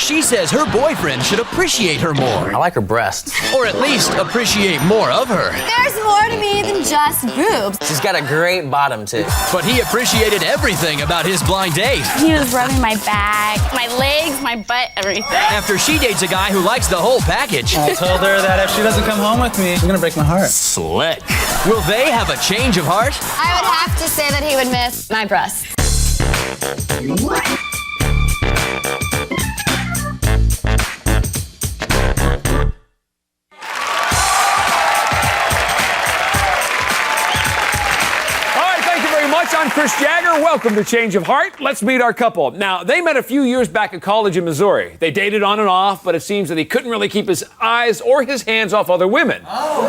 She says her boyfriend should appreciate her more. I like her breasts. Or at least appreciate more of her. There's more to me than just boobs. She's got a great bottom, too. But he appreciated everything about his blind date. He was rubbing my back, my legs, my butt, everything. After she dates a guy who likes the whole package. I told her that if she doesn't come home with me, she's gonna break my heart. Slick. Will they have a change of heart? I would have to say that he would miss my breasts. I'm Chris Jagger. Welcome to Change of Heart. Let's meet our couple. Now, they met a few years back at college in Missouri. They dated on and off, but it seems that he couldn't really keep his eyes or his hands off other women. Oh.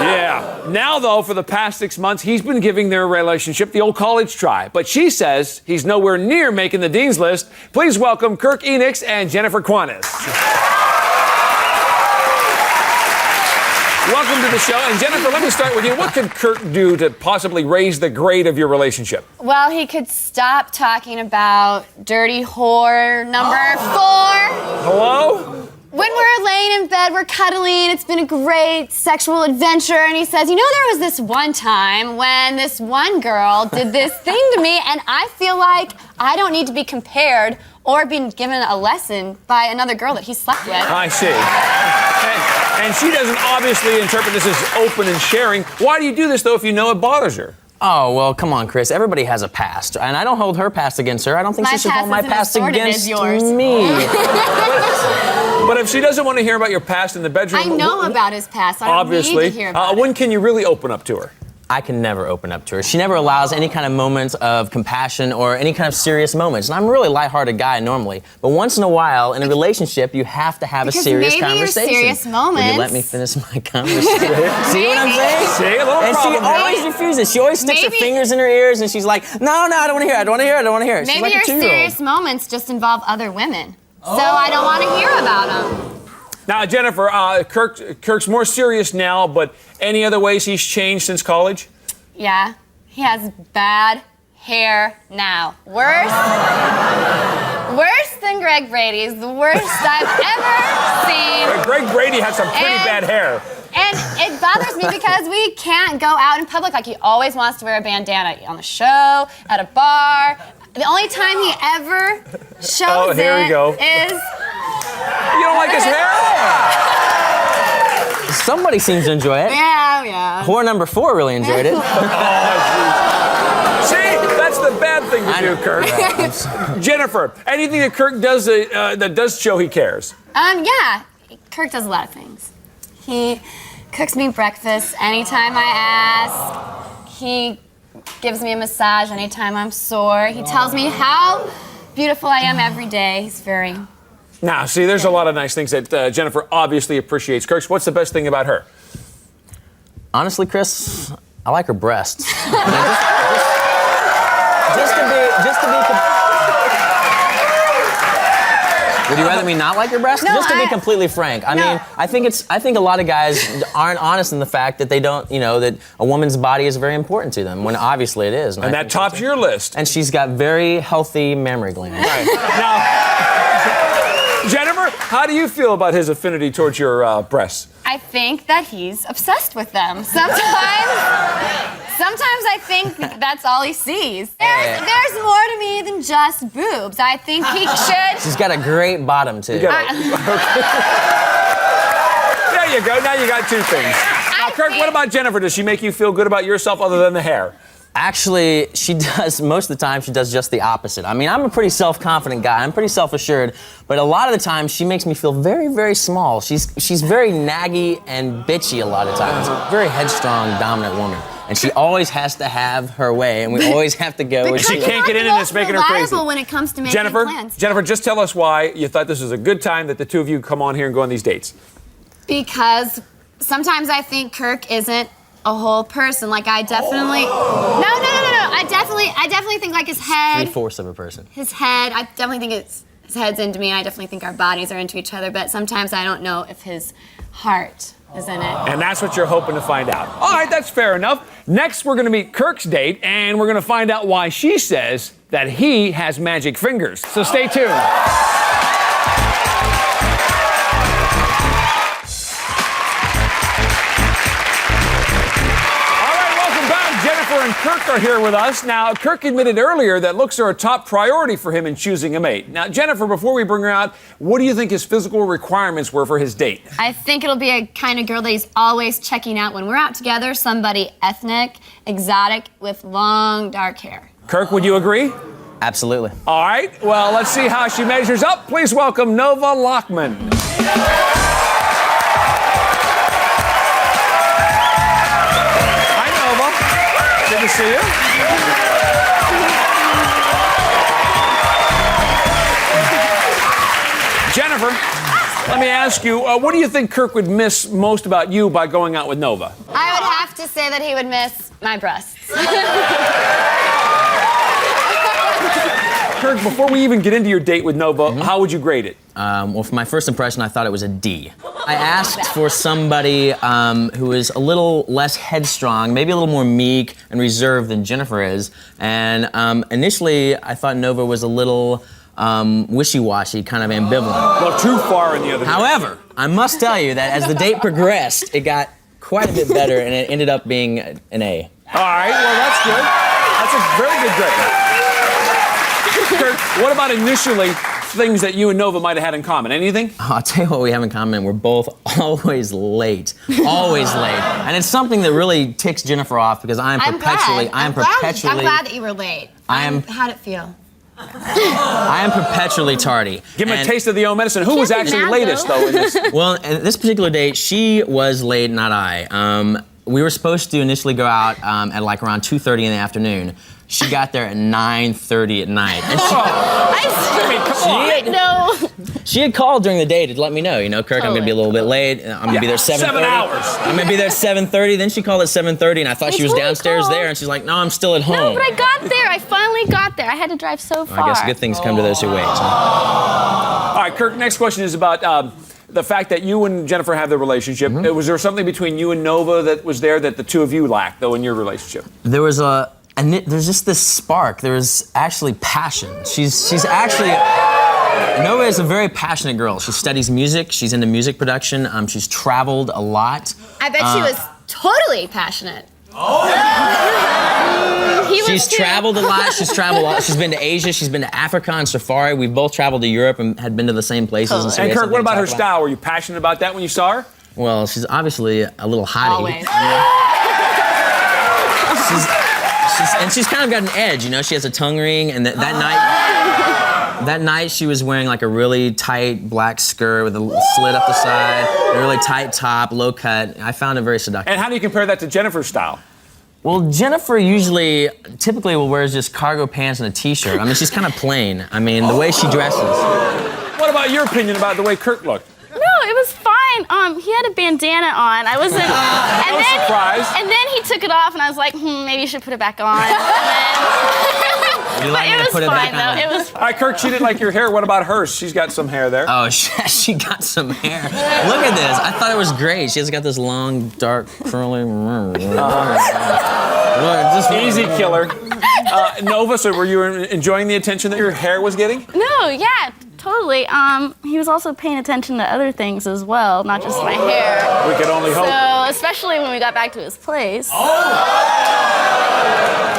Yeah. Now, though, for the past 6 months, he's been giving their relationship the old college try. But she says he's nowhere near making the dean's list. Please welcome Kirk and Jennifer Quanis. Welcome to the show. And Jennifer, let me start with you. What could Kirk do to possibly raise the grade of your relationship? Well, he could stop talking about dirty whore number 4. Hello? When we're laying in bed, we're cuddling, it's been a great sexual adventure, and he says, you know, there was this one time when this one girl did this thing to me, and I feel like I don't need to be compared or being given a lesson by another girl that he slept with. I see. And she doesn't obviously interpret this as open and sharing. Why do you do this, though, if you know it bothers her? Oh, well, come on, Chris. Everybody has a past. And I don't hold her past against her. I don't think she should hold my past against me. But if she doesn't want to hear about your past in the bedroom... I know about his past. I don't obviously, need to hear about when can you really open up to her? I can never open up to her. She never allows any kind of moments of compassion or any kind of serious moments. And I'm a really lighthearted guy normally. But once in a while, in a relationship, you have to have a serious conversation. Maybe your serious moments... Will you let me finish my conversation? See what I'm saying? See, a little and problem she always refuses. She always sticks her fingers in her ears and she's like, no, I don't want to hear it. I don't want to hear it. I don't want to hear it. She's maybe like your serious moments just involve other women. So I don't want to hear about them. Now, Jennifer, Kirk's more serious now, but any other ways he's changed since college? Yeah, he has bad hair now. Worse than Greg Brady's. The worst I've ever seen. Greg Brady has some pretty bad hair. And it bothers me because we can't go out in public. Like, he always wants to wear a bandana on the show, at a bar. The only time he ever shows here we go. is... You don't like his hair? Somebody seems to enjoy it. Yeah. Whore number 4 really enjoyed it. See, that's the bad thing to do, Kirk. Jennifer, anything that Kirk does that does show he cares? Yeah. Kirk does a lot of things. He cooks me breakfast anytime I ask. He gives me a massage anytime I'm sore. He tells me how beautiful I am every day. He's very... Now, see, there's a lot of nice things that Jennifer obviously appreciates. Kirk, what's the best thing about her? Honestly, Chris, I like her breasts. just to be. Would you rather me not like your breasts? No, just to be completely frank. I mean, I think a lot of guys aren't honest in the fact that they don't, that a woman's body is very important to them, when obviously it is. And that tops your list. And she's got very healthy mammary glands. Right. Now, Jennifer, how do you feel about his affinity towards your breasts? I think that he's obsessed with them. Sometimes I think that's all he sees. There's more to me than just boobs. I think he should... She's got a great bottom, too. There you go. Now you got 2 things. Now, Kirk, what about Jennifer? Does she make you feel good about yourself other than the hair? Actually, she does. Most of the time, she does just the opposite. I mean, I'm a pretty self-confident guy. I'm pretty self-assured. But a lot of the time, she makes me feel very, very small. She's very naggy and bitchy a lot of times. Very headstrong, dominant woman. And she always has to have her way, and we always have to go. She can't get in and it's making her crazy. When it comes to making plans. Jennifer, just tell us why you thought this was a good time that the 2 of you come on here and go on these dates. Because sometimes I think Kirk isn't a whole person. Like, I definitely... No. I definitely think, like, his head... 3/4 of a person. His head, I definitely think his head's into me. I definitely think our bodies are into each other, but sometimes I don't know if his heart is in it. And that's what you're hoping to find out. All right, that's fair enough. Next, we're going to meet Kirk's date, and we're going to find out why she says that he has magic fingers. So stay tuned. Kirk are here with us. Now, Kirk admitted earlier that looks are a top priority for him in choosing a mate. Now, Jennifer, before we bring her out, what do you think his physical requirements were for his date? I think it'll be a kind of girl that he's always checking out when we're out together, somebody ethnic, exotic, with long, dark hair. Kirk, would you agree? Absolutely. All right, well, let's see how she measures up. Please welcome Nova Lockman. Hi, Nova. Good to see you. Jennifer, let me ask you, what do you think Kirk would miss most about you by going out with Nova? I would have to say that he would miss my breasts. Kirk, before we even get into your date with Nova, how would you grade it? Well, for my first impression, I thought it was a D. I asked for somebody who is a little less headstrong, maybe a little more meek and reserved than Jennifer is. And initially, I thought Nova was a little wishy-washy, kind of ambivalent. Well, too far in the other direction. However, I must tell you that as the date progressed, it got quite a bit better, and it ended up being an A. All right, well, that's good. That's a very good grade. Kirk, what about initially things that you and Nova might have had in common? Anything? I'll tell you what we have in common. We're both always late. Always late. And it's something that really ticks Jennifer off because I'm perpetually. I'm glad that you were late. How'd it feel? I am perpetually tardy. Give him a taste of the old medicine. Who was actually latest, though, in this? Well, in this particular date, she was late, not I. We were supposed to initially go out at like around 2:30 in the afternoon. She got there at 9:30 at night. And she had called during the day to let me know, Kirk, I'm gonna be a little bit late. I'm gonna be there 7:30. 7 hours. I'm gonna be there at 7:30. Then she called at 7:30, and I thought she was downstairs there, and she's like, no, I'm still at home. No, but I got there. I finally got there. I had to drive so far. I guess good things come to those who wait. So. All right, Kirk, next question is about the fact that you and Jennifer have the relationship. Was there something between you and Nova that was there that the two of you lacked, though, in your relationship? There was there's just this spark. There was actually passion. She's actually, Nova is a very passionate girl. She studies music. She's into music production. She's traveled a lot. I bet she was totally passionate. She's traveled a lot. She's been to Asia. She's been to Africa on safari. We've both traveled to Europe and had been to the same places. And Kirk, what about her style? Were you passionate about that when you saw her? Well, she's obviously a little hottie. Always. She's kind of got an edge, She has a tongue ring, and that night she was wearing like a really tight black skirt with a slit up the side, a really tight top, low cut. I found it very seductive. And how do you compare that to Jennifer's style? Well, Jennifer typically will wear just cargo pants and a t-shirt. I mean, she's kind of plain. I mean, the way she dresses. What about your opinion about the way Kirk looked? No, it was fine. He had a bandana on. I wasn't. No surprise. And then he took it off, and I was like, maybe you should put it back on. You like But me it to put was it fine, back on? though. It was All right, Kirk, she didn't like your hair. What about hers? She's got some hair there. Oh, she got some hair. Look at this. I thought it was great. She's got this long, dark, curly. Easy killer. Nova, so were you enjoying the attention that your hair was getting? no, yeah, totally. He was also paying attention to other things as well, not just my hair. We could only hope. So, especially when we got back to his place.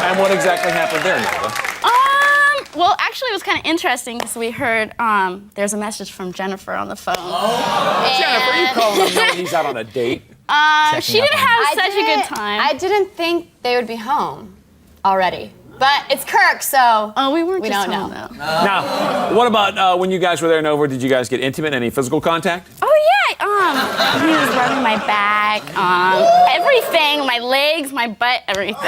And what exactly happened there, Nova? Well, actually, it was kind of interesting because we heard there's a message from Jennifer on the phone. Jennifer, you calling him knowing he's out on a date? She didn't have such a good time. I didn't think they would be home already. But it's Kirk, so we weren't we just don't home, know. though. Now, what about when you guys were there in Nova? Did you guys get intimate? Any physical contact? Oh yeah, he was rubbing my back, everything, my legs, my butt, everything.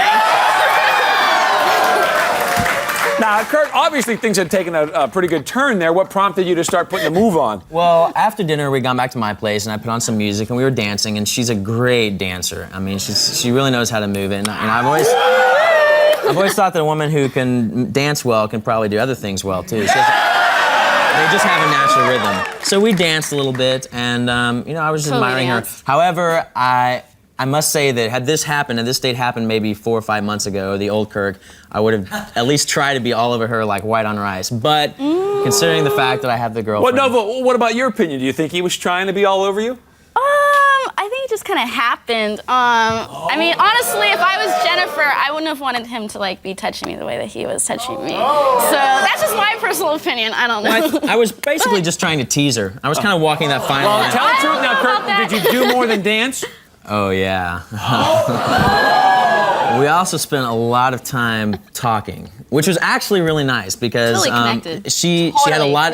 Now, Kirk, obviously things had taken a pretty good turn there. What prompted you to start putting the move on? Well, after dinner, we gone back to my place, and I put on some music, and we were dancing, and she's a great dancer. I mean, she really knows how to move it, and I've always thought that a woman who can dance well can probably do other things well, too. They just have a natural rhythm. So we danced a little bit, and, I was just admiring her. However, I must say that had this date happened maybe 4 or 5 months ago, the old Kirk, I would have at least tried to be all over her like white on rice. But considering the fact that I have the girlfriend... Well, Nova, what about your opinion? Do you think he was trying to be all over you? I I think it just kind of happened. I mean, honestly, if I was Jennifer, I wouldn't have wanted him to like be touching me the way that he was touching me. So that's just my personal opinion. I don't know. Well, I was basically just trying to tease her. I was kind of walking that fine Well, line. tell the I truth don't now, know Kirk. about that. Did you do more than dance? Oh yeah. We also spent a lot of time talking, which was actually really nice because Totally connected. she had a lot.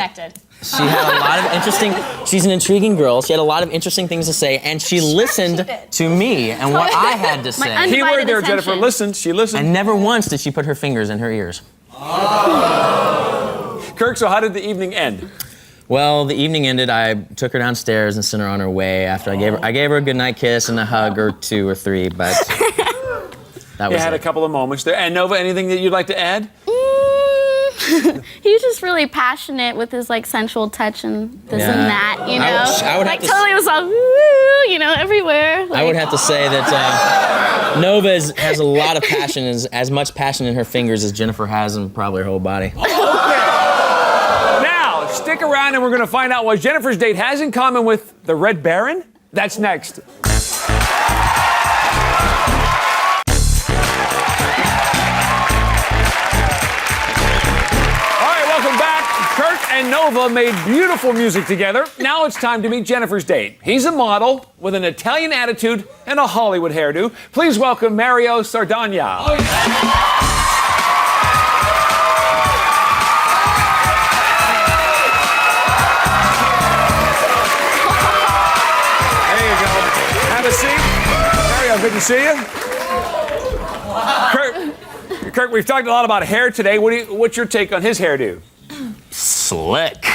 She had a lot of interesting. She's an intriguing girl. She had a lot of interesting things to say, and she listened to me and what I had to say. undivided Keyword there, attention. Jennifer. Listened. She listened. And never once did she put her fingers in her ears. Kirk, so how did the evening end? Well, the evening ended. I took her downstairs and sent her on her way. After I gave her a goodnight kiss and a hug or 2 or 3, but that You was had a it. couple of moments there. And Nova, anything that you'd like to add? He was just really passionate with his like sensual touch and this Yeah. and that, you know. I would have like to totally was all, woo, you know, everywhere. I would have to say that Nova has a lot of passion, as much passion in her fingers as Jennifer has in probably her whole body. Now, stick around and we're going to find out what Jennifer's date has in common with the Red Baron. That's next. All right, welcome back. Kirk and Nova made beautiful music together. Now it's time to meet Jennifer's date. He's a model with an Italian attitude and a Hollywood hairdo. Please welcome Mario Sardagna. There you go. Have a seat. Mario, good to see you. Kirk, we've talked a lot about hair today. What's your take on his hairdo? Slick.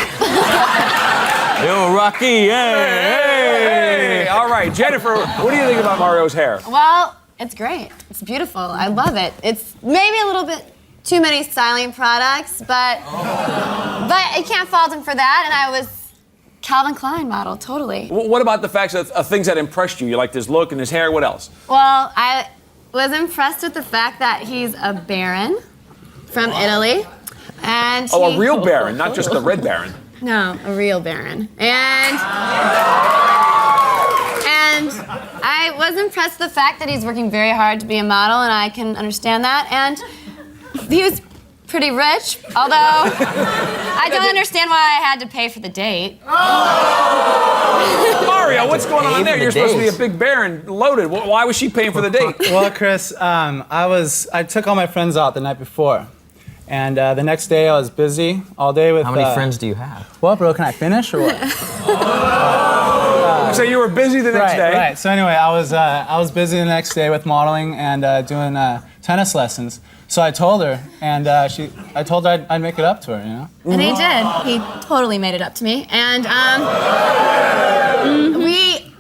Yo, Rocky, Hey! All right, Jennifer, what do you think about Mario's hair? Well, it's great. It's beautiful. I love it. It's maybe a little bit too many styling products, but I can't fault him for that. And I was Calvin Klein model, totally. What about the facts of things that impressed you? You liked his look and his hair. What else? Well, I was impressed with the fact that he's a baron from Italy. And Oh, he- a real baron, not just the Red Baron. No, a real baron. And I was impressed with the fact that he's working very hard to be a model, and I can understand that. And he was pretty rich, although I don't understand why I had to pay for the date. Mario, what's going on Pay there? for the You're supposed to be a date. big baron, loaded. Why was she paying for the date? Well, Chris, I took all my friends out the night before. And the next day I was busy all day with... How many friends do you have? What, bro? Can I finish or what? So you were busy the next day. Right. So anyway, I was busy the next day with modeling and doing tennis lessons. So I told her, and I told her I'd make it up to her, you know? And he did. He totally made it up to me. And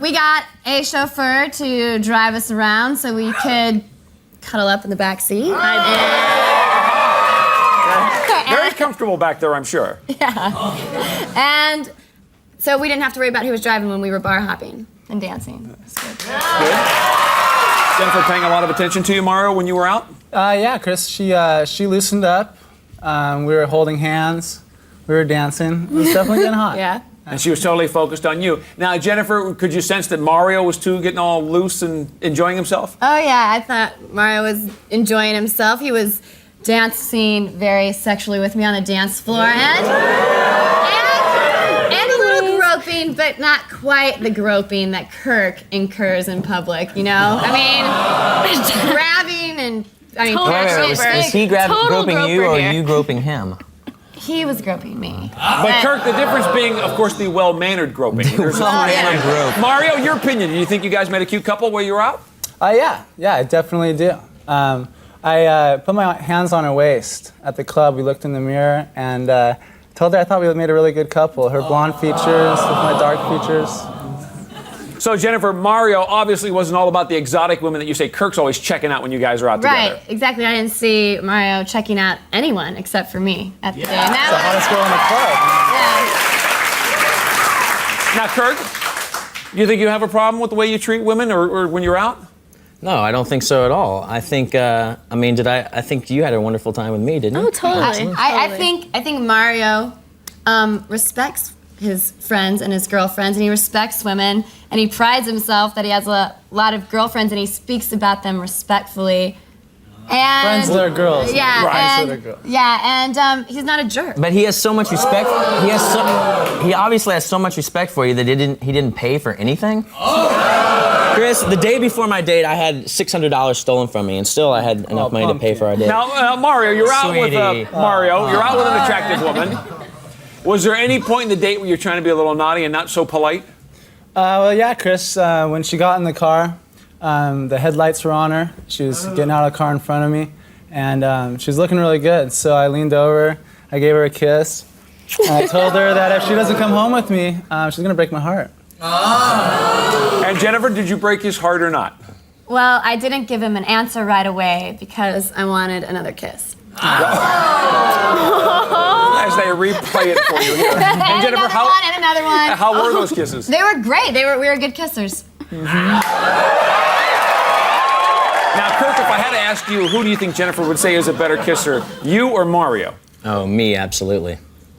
we got a chauffeur to drive us around so we could cuddle up in the back seat. Very comfortable back there, I'm sure. And so we didn't have to worry about who was driving when we were bar hopping and dancing. It was good. Jennifer paying a lot of attention to you, Mario, when you were out? Yeah, Chris, she loosened up. We were holding hands. We were dancing. It was definitely getting hot. Yeah. And she was totally focused on you. Now, Jennifer, could you sense that Mario was too getting all loose and enjoying himself? Oh yeah, I thought Mario was enjoying himself. He was dancing very sexually with me on the dance floor and a little groping, but not quite the groping that Kirk incurs in public, you know? I mean, grabbing and Is he Total groping you groper or here. you groping him? he was groping me. But Kirk, the difference being, of course, the well-mannered groping. There's Well-mannered grope. Mario, your opinion. Do you think you guys made a cute couple while you were out? Yeah, I definitely do. I put my hands on her waist at the club. We looked in the mirror and told her I thought we made a really good couple. Her blonde features with my dark features. So, Jennifer, Mario obviously wasn't all about the exotic women that you say Kirk's always checking out when you guys are out Right, together. exactly. I didn't see Mario checking out anyone except for me at the day. And The that hottest girl in the club. was, yeah. Now, Kirk, do you think you have a problem with the way you treat women or when you're out? No, I don't think so at all. I think, I think you had a wonderful time with me, didn't you? Oh, totally. I think Mario respects his friends and his girlfriends, and he respects women, and he prides himself that he has a lot of girlfriends and he speaks about them respectfully. And Friends that are girls. Yeah, Friends and, that are girls. yeah, and he's not a jerk. But he has so much respect. He obviously has so much respect for you that he didn't pay for anything. Chris, the day before my date, I had $600 stolen from me, and still I had enough money to pay for our date. Now, Mario, you're out with Sweetie. You're out with an attractive woman. Was there any point in the date where you're trying to be a little naughty and not so polite? Well, yeah, Chris, when she got in the car, the headlights were on her. She was getting out of the car in front of me, and she was looking really good. So I leaned over, I gave her a kiss, and I told her that if she doesn't come home with me, she's gonna break my heart. And Jennifer, did you break his heart or not? Well, I didn't give him an answer right away because I wanted another kiss. As they replay it for you here. And Jennifer, and another one. how were those kisses? They were great. We were good kissers. Now, Kirk, if I had to ask you, who do you think Jennifer would say is a better kisser, you or Mario? Oh, me, absolutely.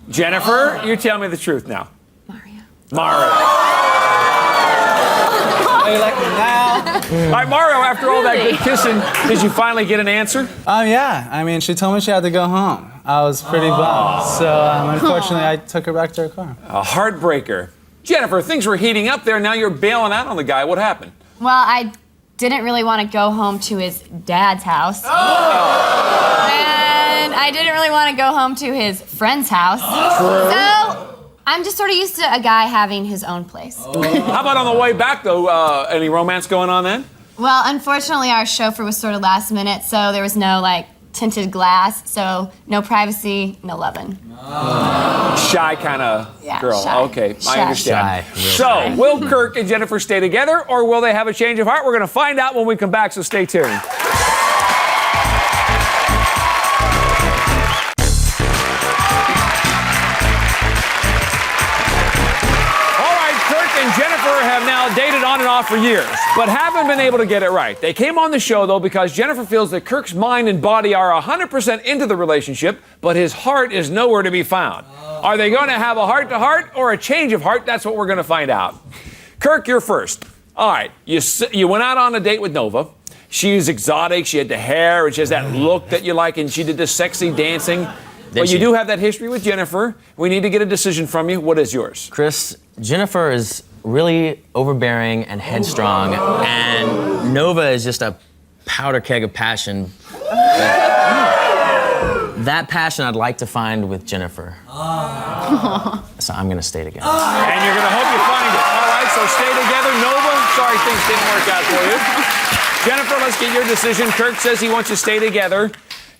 Jennifer, you tell me the truth now. Mario. Mario. How you like me now? All right, Mario, after all that good kissing, did you finally get an answer? Yeah. I mean, she told me she had to go home. I was pretty bummed. So, unfortunately, I took her back to her car. A heartbreaker. Jennifer, things were heating up there. Now you're bailing out on the guy. What happened? Well, I didn't really want to go home to his dad's house. And I didn't really want to go home to his friend's house. True. So I'm just sort of used to a guy having his own place. How about on the way back, though? Any romance going on then? Well, unfortunately, our chauffeur was sort of last minute, so there was no, tinted glass, so no privacy, no lovin'. Shy kind of girl. shy. Okay, I Shy. understand. Shy, real So, shy. will Kirk and Jennifer stay together, or will they have a change of heart? We're going to find out when we come back, so stay tuned. And Jennifer have now dated on and off for years, but haven't been able to get it right. They came on the show, though, because Jennifer feels that Kirk's mind and body are 100% into the relationship, but his heart is nowhere to be found. Are they going to have a heart-to-heart or a change of heart? That's what we're going to find out. Kirk, you're first. All right, you went out on a date with Nova. She's exotic. She had the hair, and she has that look that you like, and she did this sexy dancing. But you do have that history with Jennifer. We need to get a decision from you. What is yours? Chris, Jennifer is really overbearing and headstrong, and Nova is just a powder keg of passion. That passion I'd like to find with Jennifer. So I'm gonna stay together. And you're gonna hope you find it. All right, so stay together. Nova, sorry things didn't work out for you. Jennifer, let's get your decision. Kirk says he wants you to stay together.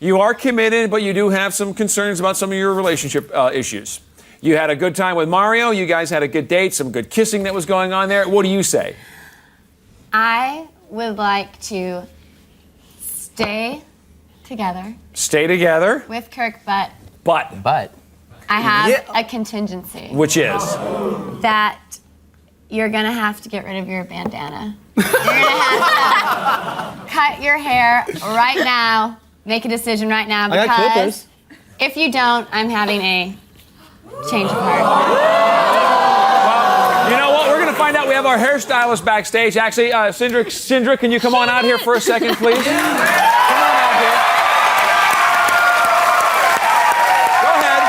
You are committed, but you do have some concerns about some of your relationship issues. You had a good time with Mario. You guys had a good date, some good kissing that was going on there. What do you say? I would like to stay together Stay together. with Kirk, but But, I have a contingency which is? that you're gonna have to get rid of your bandana. You're gonna have to cut your hair right now. Make a decision right now, I got because clippers. if you don't, I'm having a change of heart. You know what? We're going to find out. We have our hairstylist backstage. Actually, Sindra, can you come on out here for a second, please? Come on out here. Go ahead.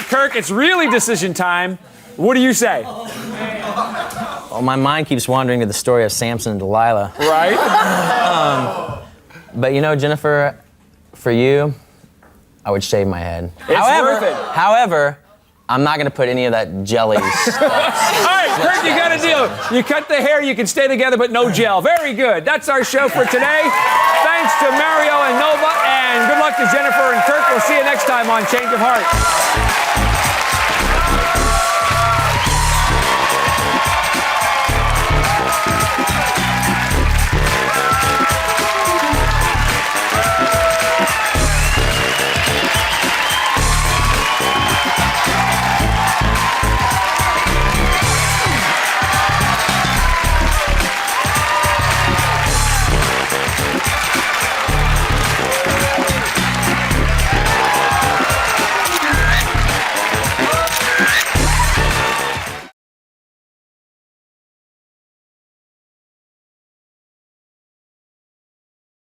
Kirk, it's really decision time. What do you say? Well, my mind keeps wandering to the story of Samson and Delilah. Right? But you know, Jennifer, for you, I would shave my head. Worth it. However, I'm not gonna put any of that jelly stuff. All right, Kirk, you got a deal. You cut the hair, you can stay together, but no gel. Very good. That's our show for today. Thanks to Mario and Nova, and good luck to Jennifer and Kirk. We'll see you next time on Change of Heart.